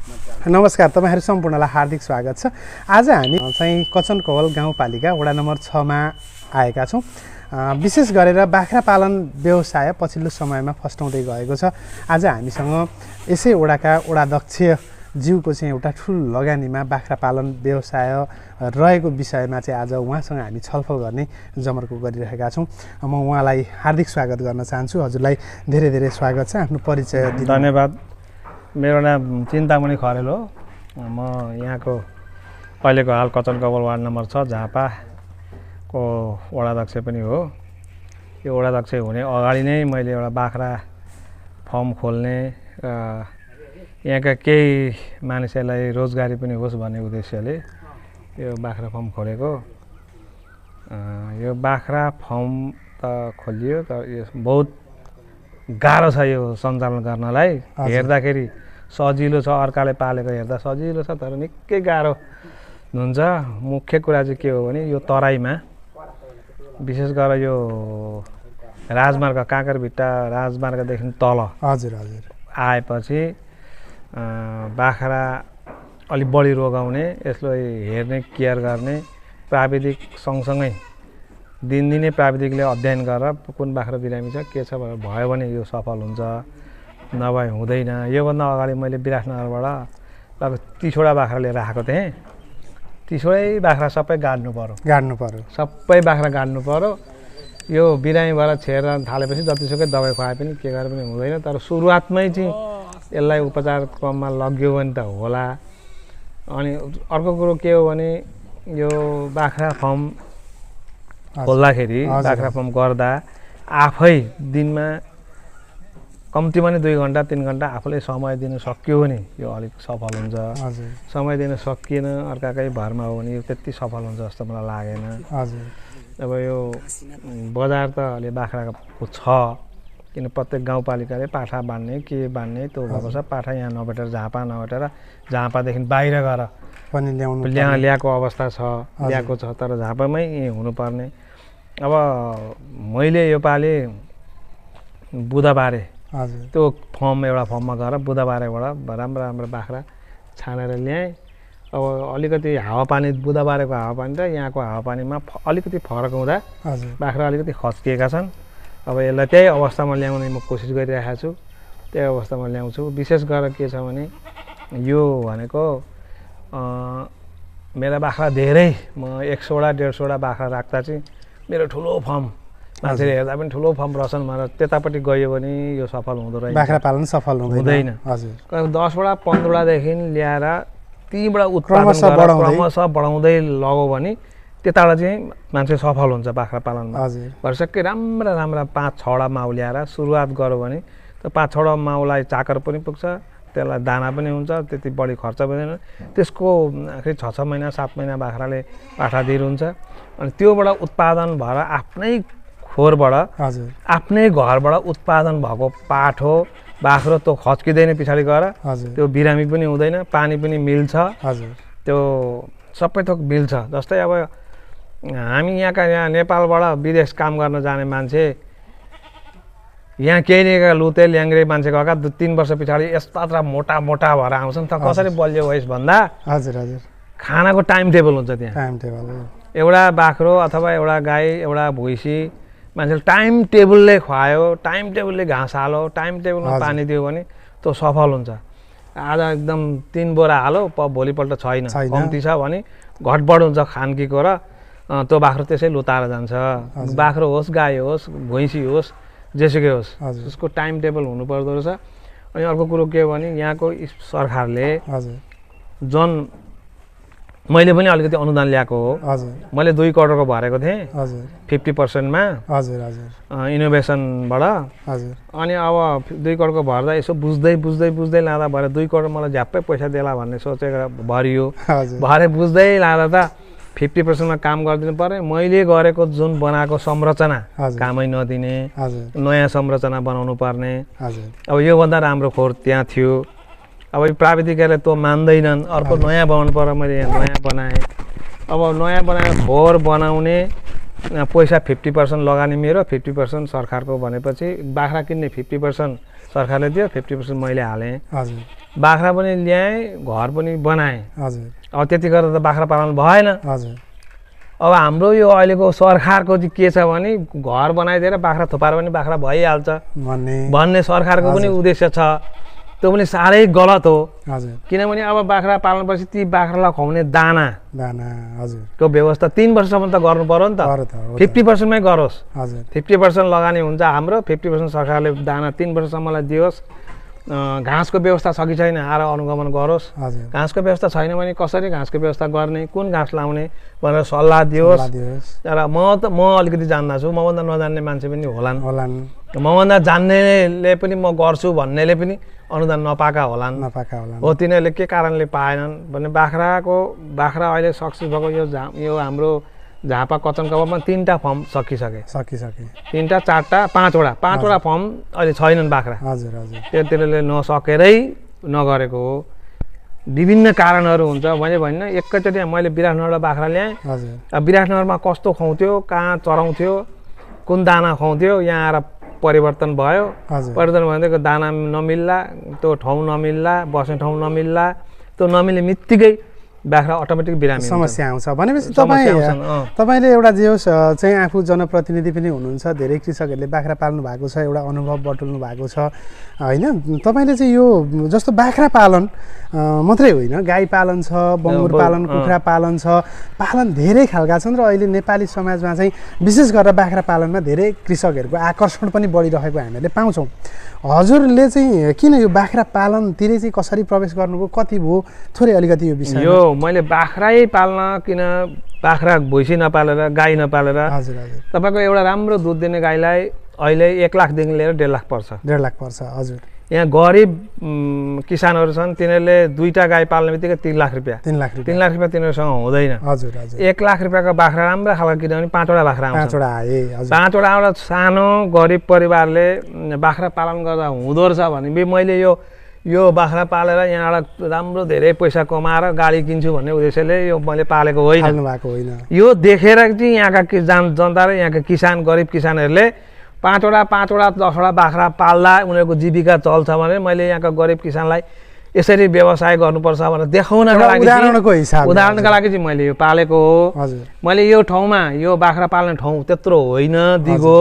नमस्कार, तपाईहरु सम्पूर्णलाई हार्दिक स्वागत छ। आज हामी चाहिँ कचनकवल गाउँपालिका वडा नम्बर 6 मा आएका छौं। विशेष गरेर बाख्रा पालन व्यवसाय पछिल्लो समयमा फस्टाउँदै गएको छ। आज हामीसँग यसै वडाका वडाध्यक्ष ज्यूको चाहिँ एउटा ठूल लगानीमा बाख्रा पालन व्यवसाय रहेको विषयमा चाहिँ आज उहाँसँग हामी छलफल गर्ने जमर्को गरिरहेका छौं। म उहाँलाई हार्दिक स्वागत गर्न चाहन्छु। हजुरलाई धेरै धेरै स्वागत छ। आफ्नो परिचय दिनु। धन्यवाद। मेरो नाम चिन्तामणि खरेल हो। म यहाँको अहिलेको हाल कचनकवल वार्ड नम्बर 6 झापाको वडाध्यक्ष पनि हो। यो वडाध्यक्ष हुने अगाडि नै मैले एउटा बाख्रा फर्म खोल्ने यहाँका केही मानिसहरूलाई रोजगारी पनि होस् भन्ने उद्देश्यले यो बाख्रा फर्म खोलेको। यो बाख्रा फर्म त खोलियो तर यो बहुत गाह्रो छ यो सञ्चालन गर्नलाई। हेर्दाखेरि सजिलो छ, अर्काले पालेको हेर्दा सजिलो छ, तर निकै गाह्रो हुन्छ। मुख्य कुरा चाहिँ के हो भने यो तराईमा विशेष गरेर यो राजमार्ग काँकरभिट्टा राजमार्गदेखि तल आएपछि बाख्रा अलिक बढी रोगाउने, यसलाई हेर्ने केयर गर्ने प्राविधिक सँगसँगै दिनदिनै प्राविधिकले अध्ययन गरेर कुन बाख्रा बिरामी छ के छ भनेर भयो भने यो सफल हुन्छ, नभए हुँदैन। योभन्दा अगाडि मैले विराटनगरबाट लगभग 30 वटा बाख्रा लिएर आएको थिएँ। 30 वटै बाख्रा सबै गाड्नु पर्यो, सबै बाख्रा गाड्नु पर्यो। यो बिरामीबाट छेर थालेपछि जतिसुकै दबाई खुवाए पनि के गरे पनि हुँदैन। तर सुरुवातमै चाहिँ यसलाई उपचार क्रममा लग्यो भने त होला। अनि अर्को कुरो के हो भने यो बाख्रा फर्म खोल्दाखेरि बाख्रा फर्म गर्दा आफै दिनमा कम्तीमा नै 2 घण्टा 3 घण्टा आफूले समय दिन सक्यो भने यो अलिक सफल हुन्छ। समय दिन सकिएन अर्काकै भरमा हो भने यो त्यति सफल हुन्छ जस्तो मलाई लागेन। अब यो बजार त अलि बाख्राको छ, किन प्रत्येक गाउँपालिकाले पाठा बान्ने के बान्ने त्यो भएको छ। पाठा यहाँ नभेटेर झापादेखि बाहिर गएर पनि ल्याएको अवस्था छ, ल्याएको छ, तर झापामै हुनुपर्ने। अब मैले योपालि बुधबारे त्यो एउटा फर्ममा गएर बुधबारेबाट राम्रो राम्रो बाख्रा छानेर ल्याएँ। अब अलिकति हावापानी बुधबारेको हावापानी र यहाँको हावापानीमा अलिकति फरक हुँदा बाख्रा अलिकति खच्किएका छन्। अब यसलाई त्यही अवस्थामा ल्याउने म कोसिस गरिरहेको छु, त्यही अवस्थामा ल्याउँछु। विशेष गरेर के छ भने यो भनेको मेरा बाख्रा धेरै, म 100 वटा 150 वटा बाख्रा राख्दा चाहिँ मेरो ठुलो फर्म मान्छेले हेर्दा पनि ठुलो फर्म रहेछन् भनेर त्यतापट्टि गयो भने यो सफल हुँदो रहेछ। बाख्रा पालन सफल हुँदैन। 10 वटा 15 वटादेखि ल्याएर तीबाट उत्पादन क्रमशः बढाउँदै लग्यो भने त्यताबाट चाहिँ मान्छे सफल हुन्छ बाख्रा पालनमा। भरसक्कै राम्रा राम्रा 5-6 वटा माउ ल्याएर सुरुवात गर्यो भने त्यो 5-6 वटा माउलाई चाकर पनि पुग्छ, त्यसलाई दाना पनि हुन्छ, त्यति बढी खर्च पनि। त्यसको आखिर 6-6 महिना 7 महिना बाख्राले पाठा दिएर हुन्छ। अनि त्योबाट उत्पादन भएर आफ्नै खोरबाट आफ्नै घरबाट उत्पादन भएको पाठो बाख्रो त्यो खच्किँदैन पछाडि गएर, त्यो बिरामी पनि हुँदैन, पानी पनि मिल्छ, त्यो सबै थोक मिल्छ। जस्तै अब हामी यहाँ नेपालबाट विदेश काम गर्न जाने मान्छे यहाँ केही लुते ल्याङ्ग्रे मान्छे गएका 2-3 वर्ष पछाडि यस्ता मोटा मोटा भएर आउँछन्। त कसरी बलियो भइस् भन्दा खानाको टाइम टेबल हुन्छ। त्यहाँ एउटा बाख्रो अथवा एउटा गाई एउटा भुइँसी मान्छेले टाइम टेबलले खुवायो, टाइम टेबलले घाँस हाल्यो, टाइम टेबलमा पानी दियो भने त्यो सफल हुन्छ। आज एकदम 3 बोरा हालो भोलिपल्ट छैन, कम्ती छ भने घटबड हुन्छ खानकीको र त्यो बाख्रो त्यसै लुताएर जान्छ। बाख्रो होस् गाई होस् भुइँसी होस् जेसुकै होस्, उसको टाइम टेबल हुनुपर्दो रहेछ। अनि अर्को कुरो के हो भने यहाँको सरकारले जन मैले पनि अलिकति अनुदान ल्याएको हो। मैले 2 करोडको भरेको थिएँ 50% मा इनोभेसनबाट। अनि अब 2 करोडको भर्दा यसो बुझ्दै लाँदा भरे 2 करोड मलाई झ्याप्पै पैसा देला भन्ने सोचेर भरियो। भरे बुझ्दै लाँदा त 50% मा काम गरिदिनु पर्यो। मैले गरेको जुन बनाएको संरचना कामै नदिने, नयाँ संरचना बनाउनु पर्ने। अब योभन्दा राम्रो खोर त्यहाँ थियो। अब प्राविधिकहरूले त्यो मान्दैनन्, अर्को नयाँ बनाउनु पर्यो। मैले नयाँ बनाएँ। अब नयाँ बनाएर खोर बनाउने पैसा 50% लगानी मेरो, 50% सरकारको भनेपछि बाख्रा किन्ने 50% सरकारले दियो, 50% मैले हालेँ। हजुर बाख्रा पनि ल्याएँ, घर पनि बनाएँ। हजुर अब त्यति गरेर त बाख्रा पालन भएन। हजुर अब हाम्रो यो अहिलेको सरकारको चाहिँ के छ भने घर बनाइदिएर बाख्रा थुपाएर पनि बाख्रा भइहाल्छ भन्ने सरकारको पनि उद्देश्य छ। त्यो पनि साह्रै गलत हो। हजुर किनभने अब बाख्रा पाल्नुपर्छ ती बाख्रालाई खुवाउने दाना हजुरको व्यवस्था 3 वर्षसम्म त गर्नु पर्यो नि त। 50% मै गरोस्। हजुर 50% लगानी हुन्छ हाम्रो, 50% सरकारले दाना 3 वर्षसम्मलाई दियोस्। घाँसको व्यवस्था छ कि छैन आएर अनुगमन गरोस्। घाँसको व्यवस्था छैन भने कसरी घाँसको व्यवस्था गर्ने, कुन घाँस लाउने भनेर सल्लाह दियोस्। तर म अलिकति जान्दा छु, मभन्दा नजान्ने मान्छे पनि होलान्। मभन्दा जान्नेले पनि म गर्छु भन्नेले पनि अनुदान नपाएका होलान्। हो तिनीहरूले के कारणले पाएनन् भने बाख्रा अहिले सक्सेस भएको यो हाम्रो झापा कचन कवरमा 3टा फर्म सकिसके 3टा 4टा 5वटा फर्म अहिले छैनन् बाख्रा। त्यतिले नसकेरै नगरेको हो। विभिन्न कारणहरू हुन्छ। मैले भन्न एकैचोटि मैले विराटनगरबाट बाख्रा ल्याएँ। विराटनगरमा कस्तो खुवाउँथ्यो, कहाँ चराउँथ्यो, कुन दाना खुवाउँथ्यो, यहाँ आएर परिवर्तन भयो। परिवर्तन भनेको दाना नमिल्ला, त्यो ठाउँ नमिल्ला, बस्ने ठाउँ नमिल्ला, त्यो नमिल्ने बित्तिकै बाख्रा अटोमेटिक बिरामी समस्या आउँछ। भनेपछि तपाईँले एउटा जे होस् चाहिँ आफू जनप्रतिनिधि पनि हुनुहुन्छ, धेरै कृषकहरूले बाख्रा पाल्नु भएको छ, एउटा अनुभव बटुल्नु भएको छ होइन। तपाईँले चाहिँ यो जस्तो बाख्रा पालन मात्रै होइन, गाई पालन छ, बङ्गुर पालन, कुखुरा पालन छ, पालन धेरै खालका छन् र अहिले नेपाली समाजमा चाहिँ विशेष गरेर बाख्रा पालनमा धेरै कृषकहरूको आकर्षण पनि बढिरहेको हामीले पाउँछौँ। हजुरले चाहिँ किन यो बाख्रा पालनतिर चाहिँ कसरी प्रवेश गर्नुभयो, कति भयो, थोरै अलिकति यो विषय? यो मैले बाख्रै पाल्न किन बाख्रा भैँसी नपालेर गाई नपालेर, तपाईँको एउटा राम्रो दुध दिने गाईलाई अहिले 1 लाखदेखि लिएर 1.5 लाख पर्छ। 1.5 लाख पर्छ हजुर। यहाँ गरिब किसानहरू छन्, तिनीहरूले 2टा गाई पाल्ने बित्तिकै 3 लाख रुपियाँ 3 लाख रुपियाँ तिनीहरूसँग हुँदैन। 1 लाख रुपियाँको बाख्रा राम्रो खालको किनभने 5वटा बाख्रा आउँछ। 5वटा एउटा सानो गरिब परिवारले बाख्रा पालन गर्दा हुँदो रहेछ भने मैले यो बाख्रा पालेर यहाँबाट राम्रो धेरै पैसा कमाएर गाडी किन्छु भन्ने उद्देश्यले यो मैले पालेको होइन। यो देखेर चाहिँ यहाँका जनता र यहाँका किसान गरिब किसानहरूले 5वटा 10वटा बाख्रा पाल्दा उनीहरूको जीविका चल्छ भने मैले यहाँका गरिब किसानलाई यसरी व्यवसाय गर्नुपर्छ भनेर देखाउनका लागि उदाहरणका लागि चाहिँ मैले यो पालेको हो। मैले यो ठाउँमा यो बाख्रा पाल्ने ठाउँ त्यत्रो होइन दिगो,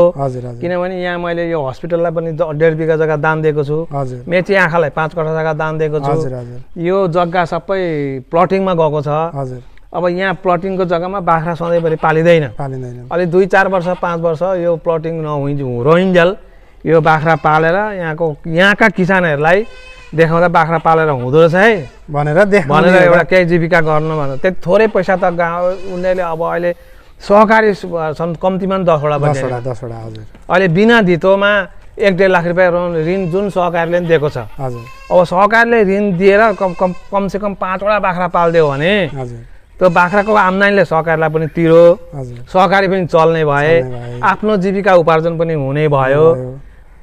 किनभने यहाँ मैले यो हस्पिटललाई पनि 1.5 बिघा जग्गा दान दिएको छु। मेची आँखालाई 5 कठा जग्गा दान दिएको छु। यो जग्गा सबै प्लटिङमा गएको छ। अब यहाँ प्लटिङको जग्गामा बाख्रा सधैँभरि पालिँदैन। अलि 2-4 वर्ष 5 वर्ष यो प्लटिङ रोइन्जेल यो बाख्रा पालेर यहाँका किसानहरूलाई देखाउँदा बाख्रा पालेर हुँदो रहेछ है भनेर एउटा केही जीविका गर्न भनेर त्यति थोरै पैसा त उनीहरूले अब अहिले सहकारी छन्, कम्तीमा 10वटा हजुर। अहिले बिना धितोमा 1.5 लाख रुपियाँ ऋण जुन सहकारीले पनि दिएको छ। अब सहकारीले ऋण दिएर कमसेकम 5वटा बाख्रा पालिदियो भने त्यो बाख्राको आम्दानीले सहकारीलाई पनि तिरो, सहकारी पनि चल्ने भए, आफ्नो जीविका उपार्जन पनि हुने भयो।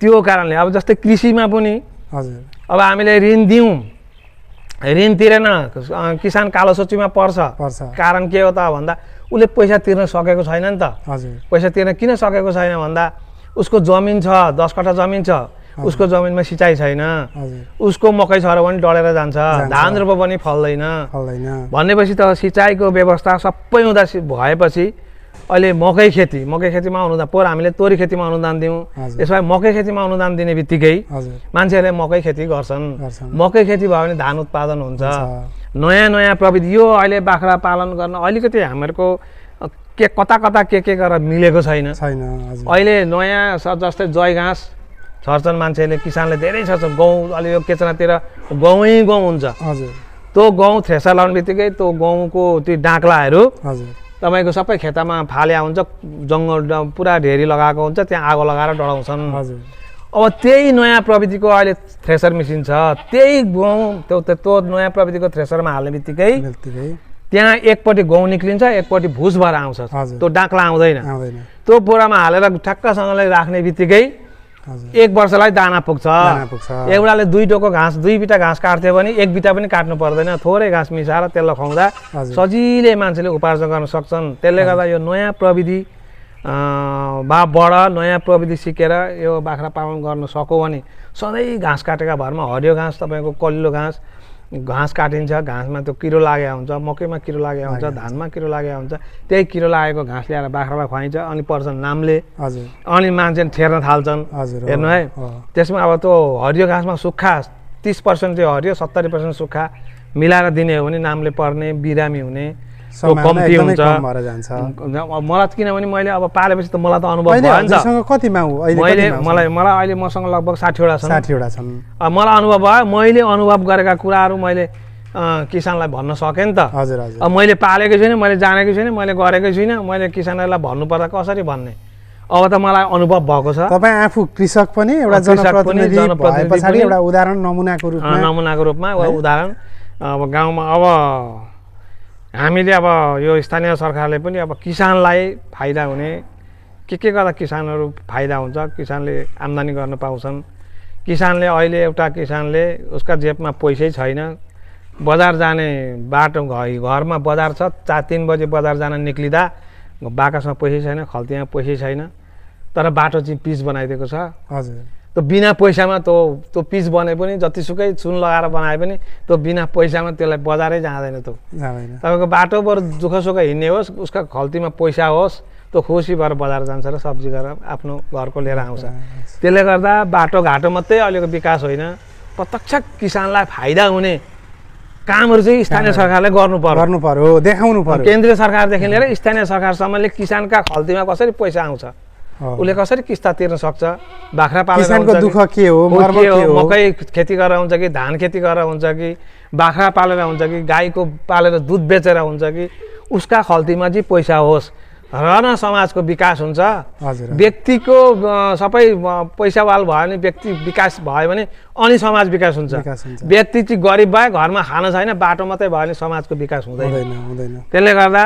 त्यो कारणले अब जस्तै कृषिमा पनि अब हामीले ऋण दिउँ, ऋण तिरेन किसान कालो सूचीमा पर्छ। कारण के हो त भन्दा उसले पैसा तिर्न सकेको छैन नि त। पैसा तिर्न किन सकेको छैन भन्दा उसको जमिन छ, 10 कट्ठा जमिन छ, उसको जमिनमा सिँचाइ छैन, उसको मकै छ भने डढेर जान्छ, धान रोप पनि फल्दैन भनेपछि त सिँचाइको व्यवस्था सबै हुँदा भएपछि अहिले मकै खेतीमा अनुदान पोहोर हामीले तोरी खेतीमा अनुदान दिउँ। यसमा मकै खेतीमा अनुदान दिने बित्तिकै मान्छेहरूले मकै खेती गर्छन्। मकै खेती भयो भने धान उत्पादन हुन्छ। नयाँ प्रविधि यो अहिले बाख्रा पालन गर्न अलिकति हामीहरूको कता के गरेर मिलेको छैन। अहिले नयाँ जस्तै जय घाँस छर्छन् मान्छेले, किसानले धेरै छर्छन्। गहुँ अलि यो केचनातिर गहुँ हुन्छ। त्यो गहुँ थ्रेसर लाउने बित्तिकै त्यो गहुँको त्यो डाँक्लाहरू तपाईँको सबै खेतमा फाल्या हुन्छ, जङ्गल पुरा ढेरी लगाएको हुन्छ, त्यहाँ आगो लगाएर डढाउँछन्। अब त्यही नयाँ प्रविधिको अहिले थ्रेसर मेसिन छ, त्यही गहुँ त्यो नयाँ प्रविधिको थ्रेसरमा हाल्ने बित्तिकै त्यहाँ एकपट्टि गहुँ निक्लिन्छ, एकपट्टि भुस भएर आउँछ, त्यो डाँक्ला आउँदैन। त्यो बोरामा हालेर ठ्याक्कसँगले राख्ने बित्तिकै 1 वर्षलाई दाना पुग्छ। एउटाले 2 टोको घाँस 2 बिटा घाँस काट्थ्यो भने 1 बिटा पनि काट्नु पर्दैन, थोरै घाँस मिसाएर त्यसलाई खुवाउँदा सजिलै मान्छेले उपार्जन गर्न सक्छन्। त्यसले गर्दा यो नयाँ प्रविधि बाट नयाँ प्रविधि सिकेर यो बाख्रा पालन गर्न सक्यो भने सधैँ घाँस काटेका भरमा हरियो घाँस तपाईँको कलिलो घाँस काटिन्छ, घाँसमा त्यो किरो लागेको हुन्छ, मकैमा किरो लागेको हुन्छ, धानमा किरो लागेको हुन्छ, त्यही किरो लागेको घाँस ल्याएर बाख्रालाई खुवाइन्छ। अनि पर्छन् नामले, अनि मान्छे ठेर्न थाल्छन्। हेर्नु है, त्यसमा अब त्यो हरियो घाँसमा सुक्खा 30% चाहिँ हरियो 70% सुक्खा मिलाएर दिने हो भने नामले पर्ने, बिरामी हुने कम्ती हुन्छ। मलाई किनभने मैले अब पालेपछि त मलाई त अनुभव भयो नि त। मलाई अहिले मसँग लगभग 60वटा छन्। अब मलाई अनुभव भयो, मैले अनुभव गरेका कुराहरू मैले किसानलाई भन्न सकेँ नि त। अब मैले पालेकै छुइनँ, मैले जानेकै छुइनँ, मैले गरेकै छुइनँ, मैले किसानहरूलाई भन्नुपर्दा कसरी भन्ने? अब त मलाई अनुभव भएको छ। तपाईँ आफू कृषक पनि एउटा जनप्रतिनिधि भएपछि एउटा उदाहरण नमुनाको रूपमा उदाहरण अब गाउँमा अब हामीले अब यो स्थानीय सरकारले पनि अब किसानलाई फाइदा हुने के गर्दा किसानहरू फाइदा हुन्छ, किसानले आम्दानी गर्न पाउँछन्। किसानले अहिले एउटा किसानले उसका जेबमा पैसै छैन, बजार जाने बाटो घरमा बजार छ, 3 बजे बजार जान निक्लिँदा बाकासँग पैसै छैन, खल्तीमा पैसै छैन, तर बाटो चाहिँ पिच बनाइदिएको छ। त्यो बिना पैसामा त्यो पिच बने पनि जतिसुकै चुन लगाएर बनाए पनि त्यो बिना पैसामा त्यसलाई बजारै जाँदैन। त्यो तपाईँको बाटो बरु दुःखसुख हिँड्ने होस्, उसका खल्तीमा पैसा होस्, त्यो खुसी भएर बजार जान्छ र सब्जी गरेर आफ्नो घरको लिएर आउँछ। त्यसले गर्दा बाटोघाटो मात्रै अहिलेको विकास होइन, प्रत्यक्ष किसानलाई फाइदा हुने कामहरू चाहिँ स्थानीय सरकारले गर्नु पर्यो, देखाउनु पर्यो। केन्द्रीय सरकारदेखि लिएर स्थानीय सरकारसम्मले किसानका खल्तीमा कसरी पैसा आउँछ, उसले कसरी किस्ता तिर्न सक्छ, बाख्रा पालेर किसानको दुःख के हो, मकै खेती गरेर हुन्छ कि धान खेती गरेर हुन्छ कि बाख्रा पालेर हुन्छ कि गाईको पालेर दुध बेचेर हुन्छ कि उसका खल्तीमा चाहिँ पैसा होस् र न समाजको विकास हुन्छ। व्यक्तिको सबै पैसावाल भयो भने, व्यक्ति विकास भयो भने अनि समाज विकास हुन्छ। व्यक्ति चाहिँ गरिब भए, घरमा खान छैन, बाटो मात्रै भयो भने समाजको विकास हुँदैन। त्यसले गर्दा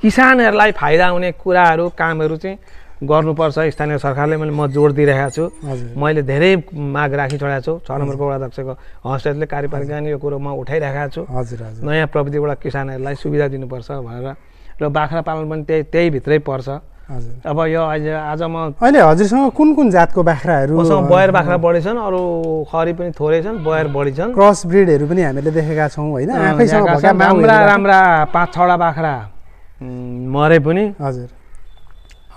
किसानहरूलाई फाइदा हुने कुराहरू कामहरू चाहिँ गर्नुपर्छ स्थानीय सरकारले। म जोड दिइरहेको छु। मैले धेरै माग राखिछोडेको छु। 6 नम्बरको वडा अध्यक्षको हस्तेले कार्यपालिका यो कुरो म उठाइरहेको छु। नयाँ प्रविधिबाट किसानहरूलाई सुविधा दिनुपर्छ भनेर, र बाख्रा पालन पनि त्यही भित्रै पर्छ। अब यो आज म अहिले हजुरसँग कुन जातको बाख्राहरू? मसँग बयर बाख्रा बढी छन्, अरू खरी पनि थोरै छन्, बयर बढी छन्। क्रस ब्रिडहरू पनि हामीले देखेका छौँ होइन, आफैसँग राम्रा 5-6वटा बाख्रा मरे पनि।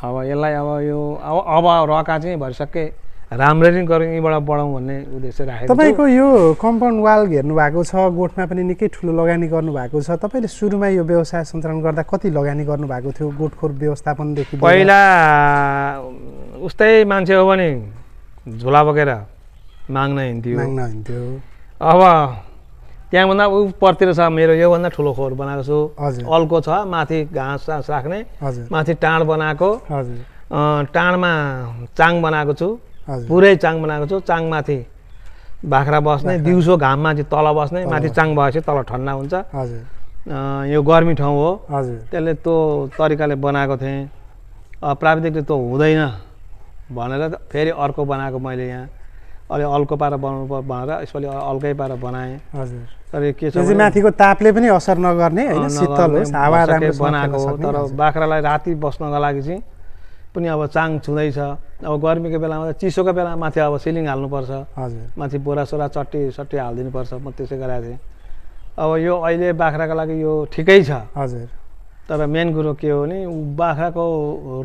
अब यसलाई अब रका चाहिँ भरिसक्कै राम्ररी गरौँ, यहीँबाट बढाउँ भन्ने उद्देश्य राखेको छु। तपाईँको यो कम्पाउन्ड वाल घेर्नु भएको छ, गोठमा पनि निकै ठुलो लगानी गर्नुभएको छ। तपाईँले सुरुमा यो व्यवसाय सञ्चालन गर्दा कति लगानी गर्नुभएको थियो गोठखोर व्यवस्थापनदेखि? पहिला उस्तै मान्छे हो भने झोला बोकेर माग्न हिँड्थ्यो। अब त्यहाँभन्दा उपरतिर छ मेरो योभन्दा ठुलो खोर बनाएको छु। अल्को छ, माथि घाँस राख्ने, माथि टाँड बनाएको, टाँडमा चाङ बनाएको छु, पुरै चाङ बनाएको छु। चाङमाथि बाख्रा बस्ने, दिउँसो घाममा चाहिँ तल बस्ने, माथि चाङ भएपछि तल ठन्डा हुन्छ। यो गर्मी ठाउँ हो, त्यसले त्यो तरिकाले बनाएको थिएँ। प्राविधिकले त्यो हुँदैन भनेर फेरि अर्को बनाएको मैले यहाँ। अलि अल्को पारा बनाउनु भनेर यसपालि अल्कै पारा बनाएँ। तर के छ माथिको तापले पनि असर नगर्ने होइन, शीतल होस्, हावा राम्रो बनाएको हो। तर बाख्रालाई राति बस्नको लागि चाहिँ पनि अब चाङ छुँदैछ। अब गर्मीको बेलामा चिसोको बेलामा माथि अब सिलिङ हाल्नुपर्छ, माथि बोरासोरा चट्टी हालिदिनुपर्छ। म त्यसै गरेको थिएँ। अब यो अहिले बाख्राको लागि यो ठिकै छ। तर मेन कुरो के हो भने बाख्राको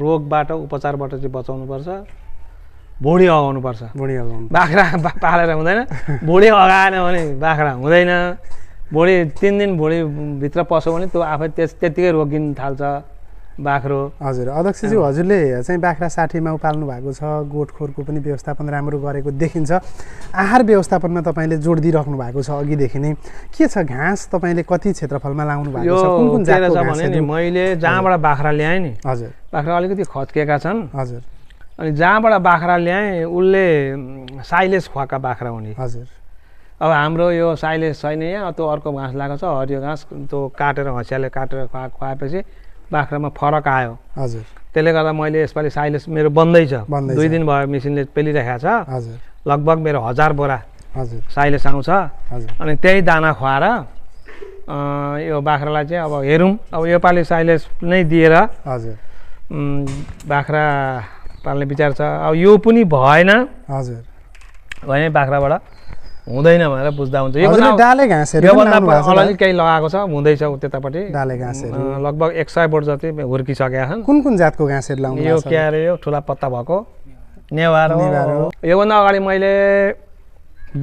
रोगबाट उपचारबाट चाहिँ बचाउनुपर्छ, भुँडी अगाउनुपर्छ। बाख्रा पालेर हुँदैन, भुँडी अगाएन भने बाख्रा हुँदैन। भुँडी 3 दिन भुँडीभित्र पस्यो भने त्यो आफै त्यत्तिकै रोगिन थाल्छ बाख्रो। अध्यक्षज्यू, हजुरले चाहिँ बाख्रा 60मा पाल्नु भएको छ, गोठखोरको पनि व्यवस्थापन राम्रो गरेको देखिन्छ। आहार व्यवस्थापनमा तपाईँले जोड दिइराख्नु भएको छ अघिदेखि नै। के छ घाँस तपाईँले कति क्षेत्रफलमा लाउनु भएको छ? कुन जातको घाँस भने नि मैले जहाँबाट बाख्रा ल्याएँ नि, बाख्रा अलिकति खच्केका छन्। अनि जहाँबाट बाख्रा ल्याएँ उसले साइलेज खुवाएका बाख्रा हुने। अब हाम्रो यो साइलेज छैन यहाँ, त्यो अर्को घाँस लगाएको छ, हरियो घाँस। त्यो काटेर हँसियाले काटेर खुवाएपछि बाख्रामा फरक आयो। त्यसले गर्दा मैले यसपालि साइलेज मेरो बन्दैछ। 2 दिन भयो मेसिनले पेलिरहेको छ। लगभग मेरो 1000 बोरा साइलेज आउँछ। अनि त्यही दाना खुवाएर यो बाख्रालाई चाहिँ अब हेरौँ। अब योपालि साइलेज नै दिएर बाख्रा पाल्ने विचार छ। अब यो पनि भएन हजुर भने बाख्राबाट हुँदैन भनेर बुझ्दा हुन्छ। हजुरले डाले घाँसहरू पनि योभन्दा लाउनु भएको छ अलि केही लगाएको छ, हुँदैछ त्यतापट्टि। डाले घाँसहरू लगभग 100 बोट जति हुर्किसकेका छन्। कुन कुन जातको घाँसहरू लाउनु यो भएको छ? के अरे यो ठुला पत्ता भएको नेवार नेवार हो। हो। योभन्दा अगाडि मैले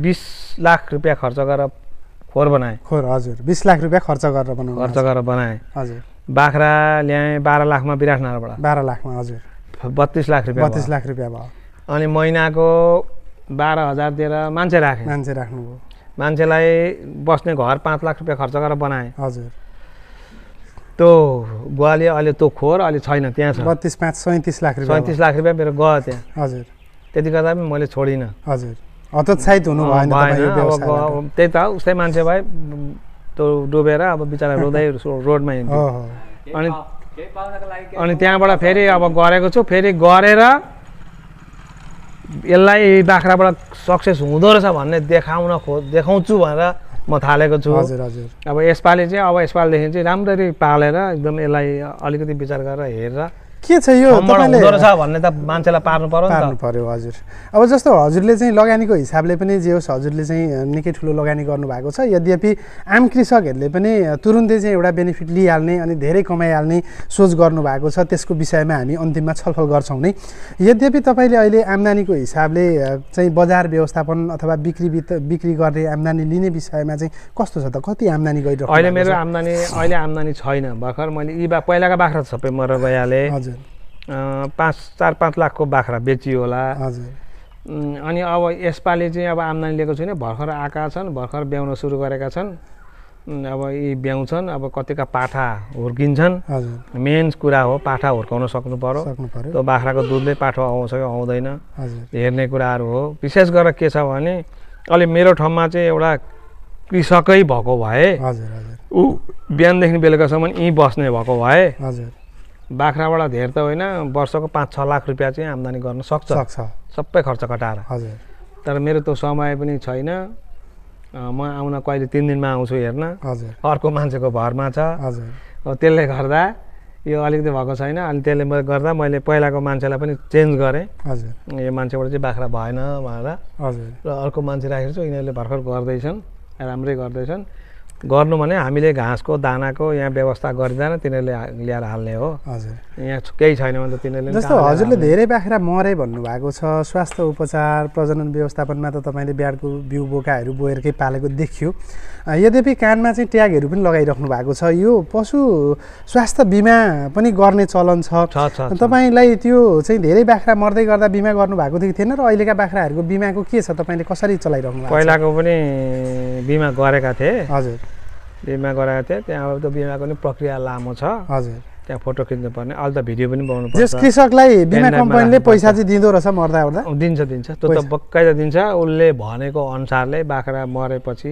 20 लाख रुपियाँ खर्च गरेर खोर बनाएँ। खोर हजुर 20 लाख रुपियाँ खर्च गरेर बनाउनु खर्च गरेर बनाएँ। हजुर बाख्रा ल्याएँ 12 लाखमा विराटनगरबाट। 12 लाखमा हजुर 32 लाख रुपियाँ 32 लाख रुपियाँ भयो। अनि महिनाको 12,000 दिएर मान्छे राखेँ। मान्छे राख्नुभयो मान्छेलाई बस्ने घर 5 लाख रुपियाँ खर्च गरेर बनाएँ। हजुर त्यो गुवाली अहिले त्यो खोर अहिले छैन, त्यहाँ छ। 32 5 37 लाख रुपियाँ 37 लाख रुपियाँ मेरो गयो त्यहाँ। हजुर त्यति गर्दा पनि मैले छोडिनँ। हजुर हतोत्साहित हुनु भएन तपाईँ यो व्यवसायबाट? अब त्यही त उस्तै मान्छे भए त्यो डुबेर अब बिचरा रुँदै रोडमा हिँड्थ्यो। ओहो अनि त्यहाँबाट फेरि अब गरेको छु, फेरि गरेर यसलाई बाख्राबाट सक्सेस हुँदो रहेछ भन्ने देखाउँछु भनेर म थालेको छु। हजुर हजुर अब यसपालि चाहिँ यसपालिदेखि चाहिँ राम्ररी पालेर एकदम यसलाई अलिकति विचार गरेर हेरेर के छ यो हुँदो रहेछ भन्ने त मान्छेलाई पार्नु पर्यो नि पार्नु त। पर्यो हजुर। अब जस्तो हजुरले चाहिँ लगानीको हिसाबले पनि जे होस् हजुरले चाहिँ निकै ठुलो लगानी गर्नुभएको छ। यद्यपि आम कृषकहरूले पनि तुरुन्तै चाहिँ एउटा बेनिफिट लिइहाल्ने अनि धेरै कमाइहाल्ने सोच गर्नुभएको छ, त्यसको विषयमा हामी अन्तिममा छलफल गर्छौँ नै। यद्यपि तपाईँले अहिले आम्दानीको हिसाबले चाहिँ बजार व्यवस्थापन अथवा बिक्री गर्ने आम्दानी लिने विषयमा चाहिँ कस्तो छ त? कति आम्दानी गरिरहेको? अहिले मेरो आम्दानी छैन। भर्खर मैले पहिलाका बाख्रा सबै मरेर गइहालेँ। हजुर 4-5 लाखको बाख्रा बेचियो होला। हजुर अनि अब यसपालि चाहिँ अब आम्दानी लिएको छुइनँ। भर्खर आएका छन्, भर्खर ब्याउन सुरु गरेका छन्। अब यी ब्याउँछन्, अब कतिका पाठा हुर्किन्छन्। हजुर मेन कुरा हो पाठा हुर्काउन सक्नु पर्यो। त्यो बाख्राको दुधले पाठो आउँछ कि आउँदैन हेर्ने कुराहरू हो। विशेष गरेर के छ भने अहिले मेरो ठाउँमा चाहिँ एउटा कृषकै भएको भए हजुर हजुर ऊ बिहानदेखि बेलुकासम्म यहीँ बस्ने भएको भए हजुर बाख्राबाट धेर त होइन, वर्षको 5-6 लाख रुपियाँ चाहिँ आम्दानी गर्न सक्छ सबै खर्च कटाएर। हजुर तर मेरो त्यो समय पनि छैन। म आउन कहिले 3 दिनमा आउँछु हेर्न। हजुर अर्को मान्छेको भरमा छ। हजुर त्यसले गर्दा यो अलिकति भएको छैन। अनि त्यसले गर्दा मैले पहिलाको मान्छेलाई पनि चेन्ज गरेँ। हजुर यो मान्छेबाट चाहिँ बाख्रा भएन भनेर हजुर र अर्को मान्छे राखेको छु। यिनीहरूले भर्खर गर्दैछन्, राम्रै गर्दैछन्। गर्नु भने हामीले घाँसको दानाको यहाँ व्यवस्था गरिँदैन, तिनीहरूले ल्याएर हाल्ने हो। हजुर यहाँ केही छैन भने त तिनीहरूले जस्तो हजुरले धेरै बाख्रा मरे भन्नुभएको छ। स्वास्थ्य उपचार प्रजनन व्यवस्थापनमा त तपाईँले ब्याडको बिउ बोकाहरू बोएरकै पालेको देखियो। यद्यपि कानमा चाहिँ ट्यागहरू पनि लगाइराख्नु भएको छ। यो पशु स्वास्थ्य बिमा पनि गर्ने चलन छ। तपाईँलाई त्यो चाहिँ धेरै बाख्रा मर्दै गर्दा बिमा गर्नुभएको थियो कि थिएन र अहिलेका बाख्राहरूको बिमाको के छ? तपाईँले कसरी चलाइराख्नु भएको छ? पहिलाको पनि बिमा गरेका थिए। हजुर बिमा गराएको थिएँ। त्यहाँ अब त्यो बिमाको पनि प्रक्रिया लामो छ। हजुर त्यहाँ फोटो खिच्नु पर्ने, अहिले त भिडियो पनि बनाउनु जस पर्छ। कृषकलाई बिमा कम्पनीले पैसा चाहिँ दिँदो रहेछ मर्दा ओर्दा? दिन्छ त्यो त बक्काइदा दिन्छ। उसले भनेको अनुसारले बाख्रा मरेपछि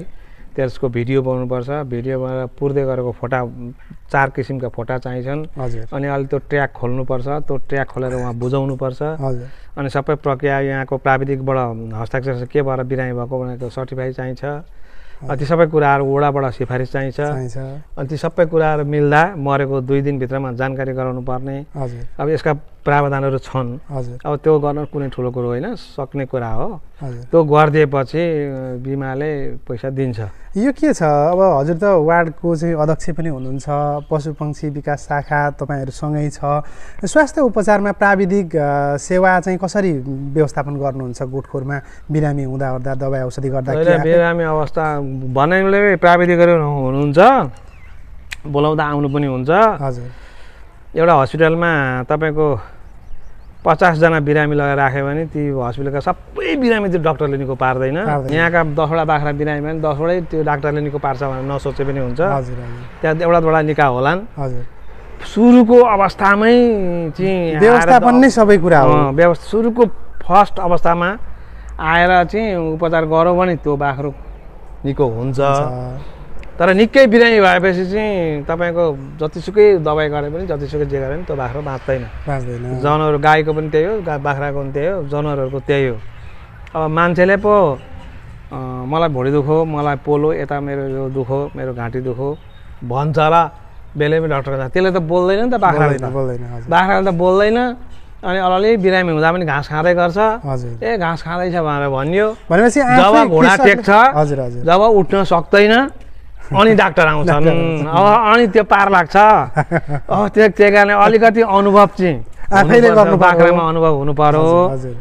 त्यसको भिडियो बनाउनुपर्छ। भिडियो बनाएर पुर्दै गरेको फोटा 4 किसिमका फोटा चाहिन्छन्। अनि अहिले त्यो ट्र्याक खोल्नुपर्छ। त्यो ट्र्याक खोलेर उहाँ बुझाउनुपर्छ। अनि सबै प्रक्रिया यहाँको प्राविधिकबाट हस्ताक्षर के भएर बिरामी भएको भनेको सर्टिफाई चाहिन्छ। ती सबै कुराहरू वडाबाट सिफारिस चाहिन्छ। अनि ती सबै कुराहरू मिल्दा मरेको 2 दिनभित्रमा जानकारी गराउनु पर्ने। अब यसका प्रावधानहरू छन्। अब त्यो गर्न कुनै ठुलो कुरो होइन, सक्ने कुरा हो। त्यो गरिदिएपछि बिमाले पैसा दिन्छ। यो के छ अब हजुर त वार्डको चाहिँ अध्यक्ष पनि हुनुहुन्छ, पशुपक्षी विकास शाखा तपाईँहरूसँगै छ। स्वास्थ्य उपचारमा प्राविधिक सेवा चाहिँ कसरी व्यवस्थापन गर्नुहुन्छ? गोठखोरमा बिरामी हुँदा दबाई औषधि गर्दा बिरामी अवस्था भन्नाले प्राविधिकहरू हुनुहुन्छ, बोलाउँदा आउनु पनि हुन्छ। हजुर एउटा हस्पिटलमा तपाईँको 50 जना बिरामी लगाएर राख्यो भने ती हस्पिटलका सबै बिरामी त्यो डाक्टरले निको पार्दैन। यहाँका 10वटा बाख्रा बिरामी भने 10वटै त्यो डाक्टरले निको पार्छ भनेर नसोचे पनि हुन्छ। त्यहाँ एउटा निका होलान्। सुरुको अवस्थामै चाहिँ व्यवस्थापन नै सबै कुरा हो। सुरुको फर्स्ट अवस्थामा आएर चाहिँ उपचार गरौँ भने त्यो बाख्रो निको हुन्छ। तर निकै बिरामी भएपछि चाहिँ तपाईँको जतिसुकै दबाई गरे पनि जतिसुकै जे गरे पनि त्यो बाख्रो बाँच्दैन। जनावर गाईको पनि त्यही हो, बाख्राको पनि त्यही हो, जनावरहरूको त्यही हो। अब मान्छेले पो मलाई भुँडी दुखो, मलाई पोलो, यता मेरो यो दुखो, मेरो घाँटी दुखो भन्छ र बेलैमा डक्टर कहाँ त्यसले त बोल्दैन नि त बाख्राले त बोल्दैन हजुर बाख्राले त बोल्दैन अनि अलि बिरामी हुँदा पनि घाँस खाँदै गर्छ हजुर ए घाँस खाँदैछ भनेर भन्यो भनेपछि जब आफै घोडा कृषकले- टेक्छ हजुर हजुर जब उठ्न सक्दैन अनि डाक्टर आउँछन् अनि त्यो पार लाग्छ त्यही कारणले अलिकति अनुभव चाहिँ आफैले हुनुपर्छ, गर्नु पर्यो। बाख्रामा अनुभव हुनु पर्यो हजुर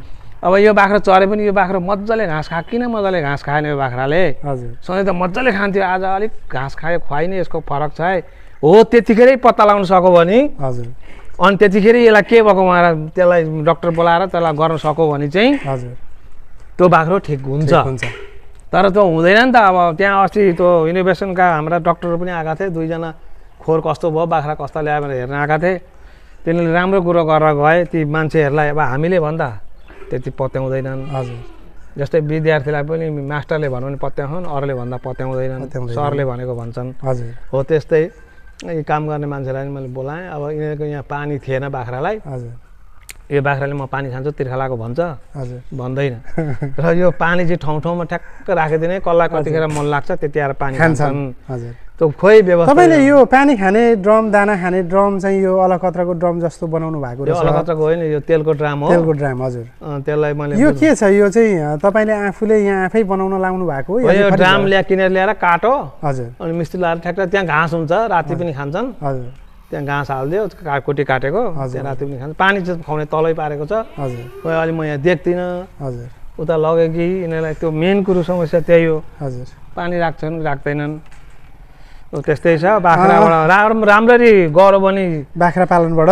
अब यो बाख्रा चरे पनि यो बाख्रा मजाले घाँस खा किन मजाले घाँस खाएन यो बाख्राले हजुर सधैँ त मजाले खान्थ्यो आज अलिक घाँस खायो खुवाइने यसको फरक छ है हो त्यतिखेरै पत्ता लगाउन सक्यो भने हजुर अनि त्यतिखेर यसलाई के भएको भनेर त्यसलाई डक्टर बोलाएर त्यसलाई गर्न सक्यो भने चाहिँ हजुर त्यो बाख्रो ठिक हुन्छ ठिक हुन्छ तर त्यो हुँदैन नि त अब त्यहाँ अस्ति त्यो इनोभेसनका हाम्रा डक्टरहरू पनि आएका थिए दुईजना खोर कस्तो भयो बाख्रा कस्तो ल्यायो भनेर हेर्न आएका थिए तिनीहरूले राम्रो कुरो गरेर गए ती मान्छेहरूलाई अब हामीले भन्दा त्यति पत्याउँदैनन् हजुर जस्तै विद्यार्थीलाई पनि मास्टरले भन्यो भने पत्याउँछन् अरूले भन्दा पत्याउँदैनन् पत्याउँदैनन्। सरले भनेको भन्छन् हजुर हो त्यस्तै यी काम गर्ने मान्छेलाई मैले बोलाएँ अब यिनीहरूको यहाँ पानी थिएन बाख्रालाई हजुर यो बाख्राले म पानी खान्छु तिर्खालाको भन्छ हजुर भन्दैन र यो पानी चाहिँ ठाउँ ठाउँमा ठ्याक्क राखिदिने कसलाई कतिखेर मन लाग्छ त्यति आएर पानी खान्छन् खान्छन् हजुर त्यो खोइ व्यवस्था तपाईँले यो पानी खाने ड्रम दाना खाने ड्रम चाहिँ यो अलकत्राको ड्रम जस्तो बनाउनु भएको यो रहेछ अलकत्राको होइन यो तेलको ड्राम हो तेलको ड्राम हजुर त्यसलाई मैले यो के छ यो चाहिँ तपाईँले आफूले यहाँ आफै बनाउन लाउनु भएको हो हो, या यो खरिद ड्राम भयो? किनेर ल्याएर काटो हजुर अनि मिस्त्री लाएर ठ्याक्क त्यहाँ घाँस हुन्छ राति पनि खान्छन् हजुर त्यहाँ घाँस हालिदियो कुटी काटेको हजुर। त्यहाँ राति पनि खान्छ पानी चाहिँ खुवाउने तलै पारेको छ हजुर खोइ अहिले म यहाँ देख्दिनँ हजुर उता लग्यो कि यिनीहरूलाई त्यो मेन कुरो समस्या त्यही हो हजुर पानी राख्छन् राख्दैनन् हो, त्यस्तै छ बाख्राबाट राम्ररी गऱ्यो भने बाख्रा पालनबाट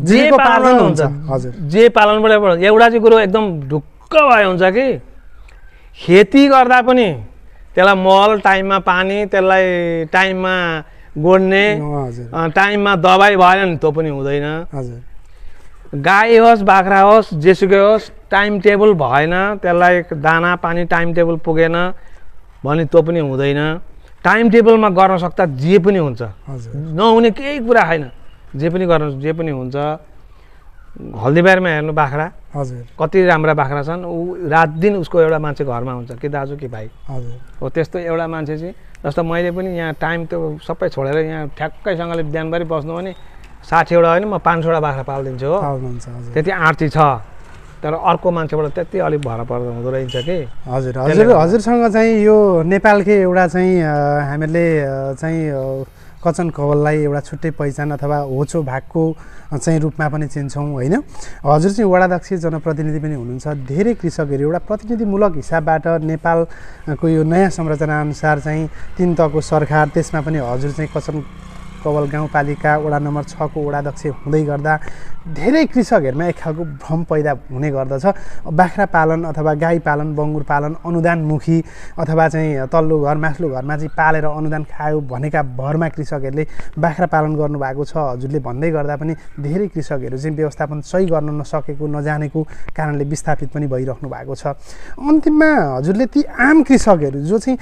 जे जीविकोपार्जन पालन हुन्छ हजुर जे पालनबाट एउटा चाहिँ कुरो एकदम ढुक्क भए हुन्छ कि खेती गर्दा पनि त्यसलाई मल टाइममा पानी त्यसलाई टाइममा गोड्ने हजुर टाइममा दबाई भएन नि त्यो पनि हुँदैन हजुर गाई होस् बाख्रा होस् जेसुकै होस् टाइम टेबल भएन त्यसलाई दाना पानी टाइम टेबल पुगेन भने त्यो पनि हुँदैन टाइम टेबलमा गर्न सक्दा जे पनि हुन्छ हजुर नहुने केही कुरा छैन जे पनि गर्न जे पनि हुन्छ हल्दीबारीमा हेर्नु बाख्रा हजुर कति राम्रा बाख्रा छन् ऊ रात दिन उसको एउटा मान्छे घरमा हुन्छ कि दाजु कि भाइ हजुर हो त्यस्तो एउटा मान्छे चाहिँ जस्तो मैले पनि यहाँ टाइम त्यो सबै छोडेर यहाँ ठ्याक्कैसँगले बिहानभरि बस्नु भने 60वटा होइन म 500वटा बाख्रा पालिदिन्छु हो पाउनुहुन्छ हजुर त्यति आर्ती छ तर अर्को मान्छेबाट त्यति अलिक भर पर्दो हुँदो रहेछ कि हजुर हजुर हजुरसँग चाहिँ यो नेपालकै एउटा चाहिँ हामीले चाहिँ कचन कवललाई एउटा छुट्टै पहिचान अथवा होचो भागको चाहिँ रूपमा पनि चिन्छौँ होइन हजुर चाहिँ वडाध्यक्ष जनप्रतिनिधि पनि हुनुहुन्छ धेरै कृषकहरू एउटा प्रतिनिधिमूलक हिसाबबाट नेपालको यो नयाँ संरचना अनुसार चाहिँ 3 तहको सरकार त्यसमा पनि हजुर चाहिँ कचन कवल गाउँपालिका वडा नम्बर 6 को वडाध्यक्ष हुँदै गर्दा धेरै कृषकहरूमा एक खालको भ्रम पैदा हुने गर्दछ बाख्रा पालन अथवा गाई पालन बङ्गुर पालन अनुदानमुखी अथवा चाहिँ तल्लो घर माथिल्लो घरमा चाहिँ पालेर अनुदान खायो भनेका भरमा कृषकहरूले बाख्रा पालन गर्नुभएको छ हजुरले भन्दै गर्दा पनि धेरै कृषकहरू चाहिँ व्यवस्थापन सही गर्न नसकेको नजानेको कारणले विस्थापित पनि भइराख्नु भएको छ अन्तिममा हजुरले ती आम कृषकहरू जो चाहिँ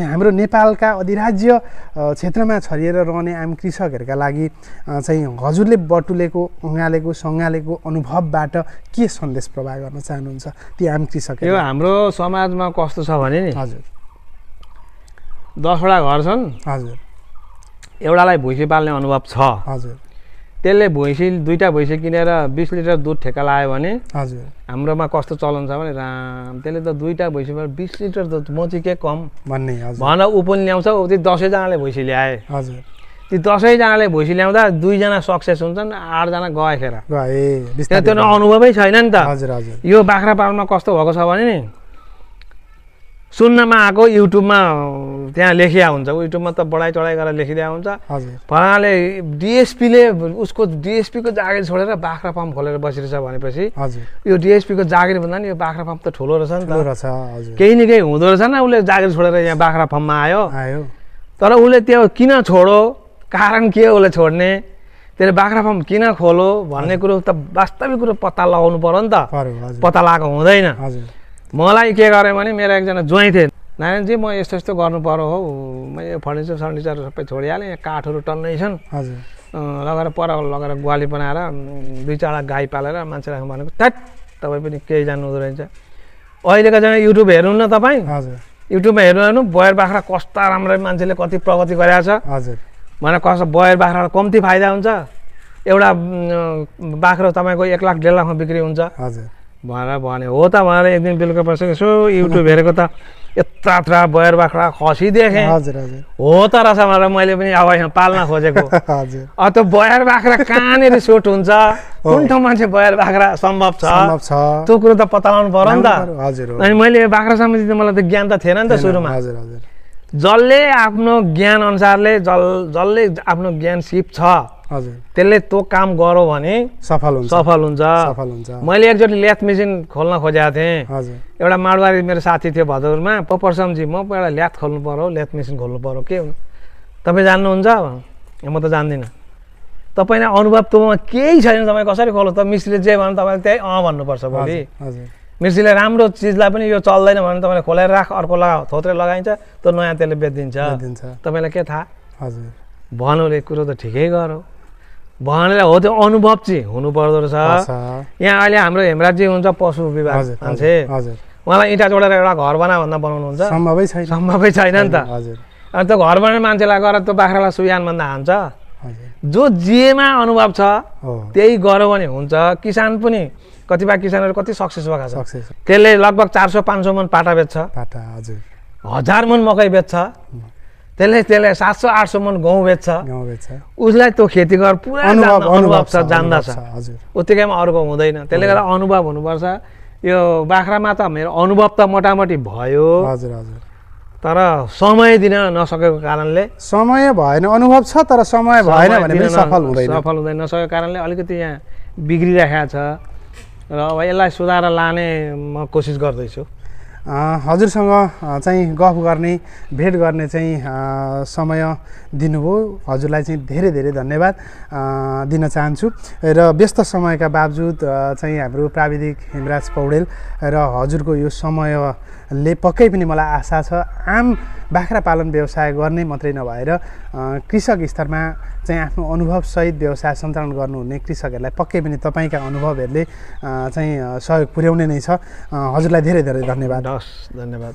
हाम्रो नेपालका अधिराज्य क्षेत्रमा छरिएर रहने आम कृषकहरूका लागि चाहिँ हजुरले बटुलेको सँगालेको अनुभवबाट के सन्देश प्रवाह गर्न चाहनुहुन्छ ती आम कृषकहरू यो हाम्रो समाजमा कस्तो छ भने नि हजुर 10वटा घर छन् हजुर एउटालाई भैँसी पाल्ने अनुभव छ हजुर त्यसले दुईटा भैँसी किनेर 20 लिटर दुध ठेक्का लायो भने हजुर हाम्रोमा कस्तो चलन छ भने राम त्यसले त दुईटा भैँसीबाट 20 लिटर दुध म चाहिँ के कम भन्ने हजुर भनेर ऊ पनि ल्याउँछ ऊ चाहिँ 10जनाले भैँसी ल्याए हजुर ती 10जनाले भैँसी ल्याउँदा 2जना सक्सेस हुन्छन् 8जना गएखेर गए त्यो अनुभवै छैन नि त हजुर हजुर यो बाख्रा पालनमा कस्तो भएको छ भने नि सुन्नमा आएको युट्युबमा त्यहाँ लेखिया हुन्छ युट्युबमा त बढाइ चढाइ गरेर लेखिदिया हुन्छ हजुर फलानाले डिएसपीले उसको डिएसपीको जागिर छोडेर बाख्रा फार्म खोलेर बसिरहेछ भनेपछि हजुर यो डिएसपीको जागिर भन्दा नि यो बाख्रा फार्म त ठुलो रहेछ नि ठुलो त रहेछ हजुर केही न केही हुँदो रहेछ नि उसले जागिर छोडेर यहाँ बाख्रा फार्ममा आयो आयो तर उसले त्यो किन छोडो कारण के हो उसले छोड्ने त्यसले बाख्रा फार्म किन खोलो भन्ने कुरो त वास्तविक कुरो पत्ता लगाउनु पर्यो नि त पर्यो हजुर पत्ता लगाएको हुँदैन हजुर मलाई के गरेँ भने मेरो एकजना ज्वाइँ थिए नारायणजी म यस्तो यस्तो गर्नु पर्यो हो मैले फर्निचर सबै छोडिहालेँ यहाँ काठहरू टन्नै छन् हजुर लगेर पर लगेर ग्वाली बनाएर 2-4 गाई पालेर मान्छे राख्नु भनेको त्यट तपाईँ पनि केही जान्नु हुँदो रहेछ अहिलेको जना युट्युब हेर्नु न तपाईँ हजुर युट्युबमा हेर्नु बयर बाख्रा कस्ता राम्रो मान्छेले कति प्रगति गरेको छ हजुर भने कसो बयर बाख्राबाट कम्ती फाइदा हुन्छ एउटा बाख्रा तपाईँको 1 लाख 1.5 लाखमा बिक्री हुन्छ हजुर भनेर भने हो त भनेर एक दिन बेलुका पछि यसो युट्युब हेरेको त यत्रा बयर बाख्रा खसी देखेँ हजुर हजुर हो त रहेछ भनेर मैले पनि अब यहाँ पाल्न खोजेको हजुर त्यो बयर बाख्रा कहाँनिर सुट हुन्छ कुन ठाउँ मान्छे बयर बाख्रा सम्भव छ त्यो कुरो त पत्ता लगाउनु पर्यो नि त हजुर अनि मैले बाख्रा सम्बन्धी त मलाई त ज्ञान त थिएन नि त सुरुमा हजुर हजुर जसले आफ्नो ज्ञान अनुसारले जसले आफ्नो ज्ञान सिप छ हजुर त्यसले त्यो काम गऱ्यो भने सफल हुन्छ सफल हुन्छ मैले एकचोटि ल्याथ मेसिन खोल्न खोजेको थिएँ हजुर एउटा माडवारी मेरो साथी थियो भदौरमा पपर्समजी म एउटा ल्याथ खोल्नु पर्यो ल्याथ मेसिन खोल्नु पर्यो के हुनु तपाईँ जान्नुहुन्छ म त जान्दिनँ तपाईँलाई अनुभव तँमा केही छैन तपाईँ कसरी खोल्नु त मिस्त्रीले जे भन्नु तपाईँले त्यही भन्नुपर्छ भोलि मिस्त्रीले राम्रो चिजलाई पनि यो चल्दैन भने तपाईँले खोलेर राख अर्को लगा थोत्रे लगाइन्छ त्यो नयाँ त्यसले बेचिदिन्छ तपाईँलाई के थाहा हजुर भन्नुले कुरो त ठिकै गरौँ भनेर हो त्यो अनुभव चाहिँ हुनुपर्दो रहेछ यहाँ अहिले हाम्रो हेमराजी हुन्छ पशु विभाग मान्छे उहाँलाई इँटा जोडेर एउटा घर बना भन्दा बनाउनुहुन्छ सम्भवै छैन नि त अनि त्यो घर बनाउने मान्छेलाई गएर त्यो बाख्रालाई सुयान भन्दा हान्छ जो जेमा अनुभव छ त्यही गर्यो भने हुन्छ किसान पनि कतिपय किसानहरू कति सक्सेस भएका छ त्यसले लगभग 400-500 मन पाटा बेच्छ 1000 मन मकै बेच्छ त्यसले 700-800 मन गहुँ बेच्छ उसलाई त्यो खेती गरेर पुरा अनुभव छ जान्दछ उत्तिकैमा अरूको हुँदैन त्यसले गर्दा अनुभव हुनुपर्छ यो बाख्रामा त मेरो अनुभव त मोटामोटी भयो तर समय दिन नसकेको कारणले समय भएन अनुभव छ तर समय भएन भने पनि सफल हुँदैन नसकेको कारणले अलिकति यहाँ बिग्रिरहेको छ र अब यसलाई सुधार लाने म कोसिस गर्दैछु हजुरसँग चाहिँ गफ गर्ने भेट गर्ने चाहिँ समय दिनुभयो हजुरलाई चाहिँ धेरै धेरै धन्यवाद दिन चाहन्छु र व्यस्त समयका बावजुद चाहिँ हाम्रो प्राविधिक हेमराज पौडेल र हजुरको यो समयले पक्कै पनि मलाई आशा छ आम बाख्रा पालन व्यवसाय गर्ने मात्रै नभएर कृषक स्तरमा चाहिँ आफ्नो अनुभवसहित व्यवसाय सञ्चालन गर्नुहुने कृषकहरूलाई पक्कै पनि तपाईँका अनुभवहरूले चाहिँ सहयोग पुर्याउने नै छ हजुरलाई धेरै धेरै धन्यवाद धन्यवाद